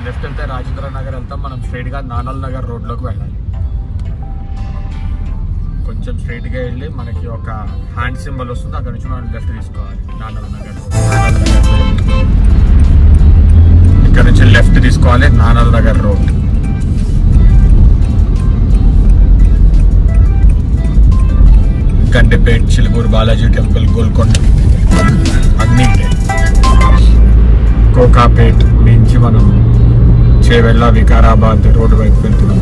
Left వెళ్తే రాజేంద్ర నగర్ వెళ్తాం. మనం స్ట్రైట్గా నానల్ నగర్ రోడ్లోకి వెళ్ళాలి. కొంచెం స్ట్రైట్గా వెళ్ళి మనకి ఒక హ్యాండ్ సింబల్ వస్తుంది, అక్కడ నుంచి మనం లెఫ్ట్ తీసుకోవాలి. నానల్ నగర్ ఇక్కడ నుంచి లెఫ్ట్ తీసుకోవాలి. నానల్ నగర్ రోడ్. గండిపేట్, చిలుకూరు బాలాజీ టెంపుల్, గోల్కొండ అన్నీ కోకాపేట్ నుంచి మనం చేవెళ్ళ వికారాబాద్ రోడ్డు వైపు వెళ్తున్నాం.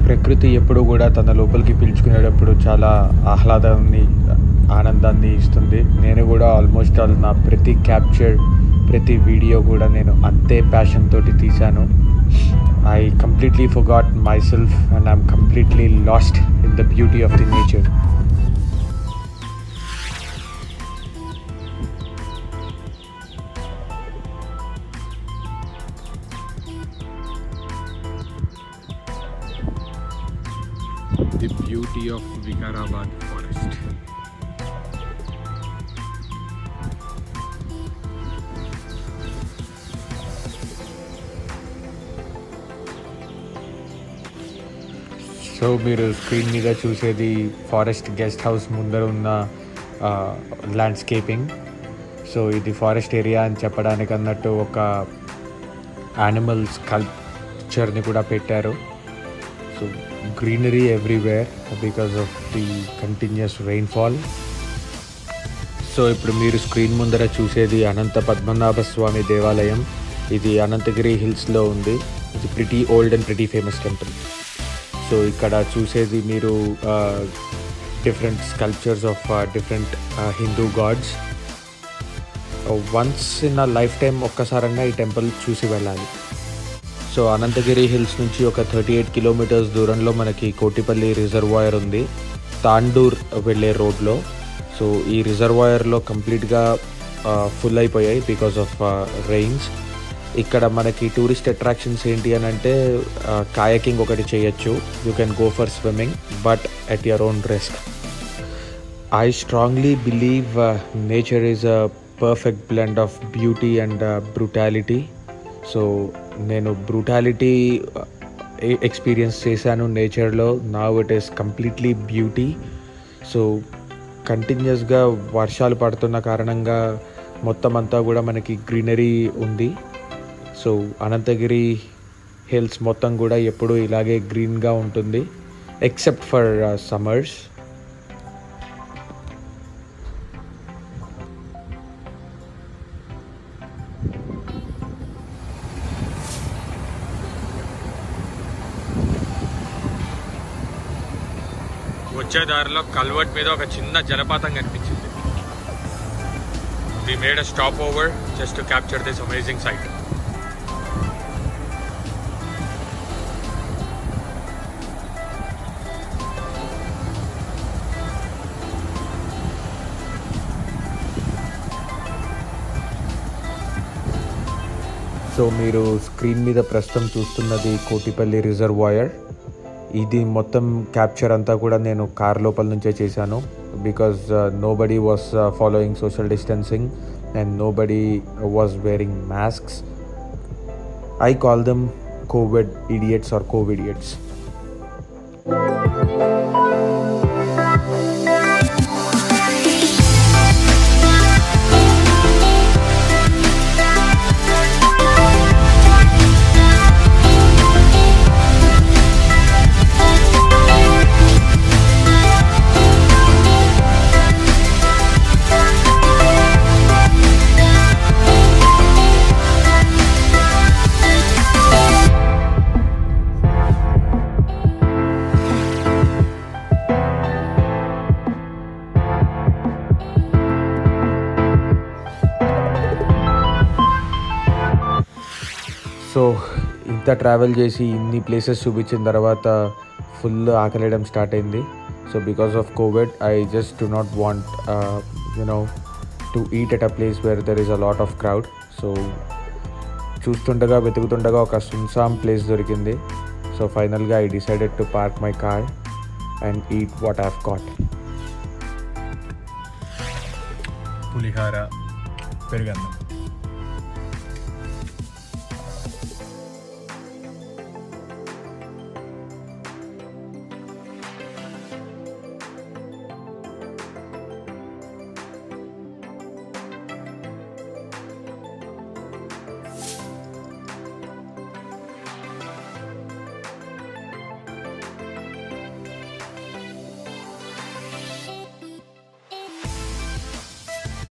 ప్రకృతి ఎప్పుడు కూడా తన లోపలికి పిలుచుకునేటప్పుడు చాలా ఆహ్లాదాన్ని, ఆనందాన్ని ఇస్తుంది. నేను కూడా ఆల్మోస్ట్ ఆల్ నా ప్రతి క్యాప్చర్, ప్రతి వీడియో కూడా నేను అంతే ప్యాషన్ తోటి తీశాను. I completely forgot my self and I'm completely last in the beauty of the nature. The beauty of Vikarabad forest. So మీరు స్క్రీన్ మీద చూసేది ఫారెస్ట్ గెస్ట్ హౌస్ ముందర ఉన్న ల్యాండ్స్కేపింగ్. సో ఇది ఫారెస్ట్ ఏరియా అని చెప్పడానికి అన్నట్టు ఒక యానిమల్ స్కల్ప్చర్ని కూడా పెట్టారు. So greenery everywhere because of the continuous rainfall. So ఇప్పుడు మీరు స్క్రీన్ ముందర చూసేది అనంత పద్మనాభ స్వామి దేవాలయం. ఇది అనంతగిరి హిల్స్లో ఉంది. ఇది pretty old and pretty famous temple. So ఇక్కడ చూసేది మీరు different sculptures of different Hindu gods. Once in a lifetime ఒక్కసారన్నా ఈ టెంపుల్ చూసి వెళ్ళాలి. సో అనంతగిరి హిల్స్ నుంచి ఒక 38 కిలోమీటర్స్ దూరంలో మనకి కోటిపల్లి రిజర్వాయర్ ఉంది, తాండూర్ వెళ్ళే రోడ్లో. సో ఈ రిజర్వాయర్లో కంప్లీట్గా ఫుల్ అయిపోయాయి బికాస్ ఆఫ్ రెయిన్స్. ఇక్కడ మనకి టూరిస్ట్ అట్రాక్షన్స్ ఏంటి అని అంటే కాయకింగ్ ఒకటి చేయొచ్చు. You can go for swimming but at your own risk. I strongly believe nature is a perfect blend of beauty and brutality. So నేను బ్రూటాలిటీ ఎక్స్పీరియన్స్ చేశాను నేచర్లో. Now it is completely beauty. So కంటిన్యూస్గా వర్షాలు పడుతున్న కారణంగా మొత్తం అంతా కూడా మనకి గ్రీనరీ ఉంది. సో అనంతగిరి హిల్స్ మొత్తం కూడా ఎప్పుడూ ఇలాగే గ్రీన్గా ఉంటుంది ఎక్సెప్ట్ ఫర్ సమ్మర్స్. వచ్చే దారిలో కల్వర్ట్ మీద ఒక చిన్న జలపాతం కనిపించింది. We made a stopover just to capture this amazing sight. So మీరు స్క్రీన్ మీద ప్రస్తుతం చూస్తున్నది కోటిపల్లి రిజర్వాయర్. ఇది మొత్తం క్యాప్చర్ అంతా కూడా నేను కార్ లోపల నుంచే చేశాను because nobody was following social distancing and nobody was wearing masks. I call them covid idiots or covidiots. So ఇంత ట్రావెల్ చేసి ఇన్ని ప్లేసెస్ చూపించిన తర్వాత ఫుల్ ఆకలేయడం స్టార్ట్ అయింది. So because of covid I just do not want to eat at a place where there is a lot of crowd. So వెతుకుతుండగా ఒక సున్సాం ప్లేస్ దొరికింది. సో ఫైనల్గా I decided to park my car and eat what I have got. పులిహార, పెరుగన్నం.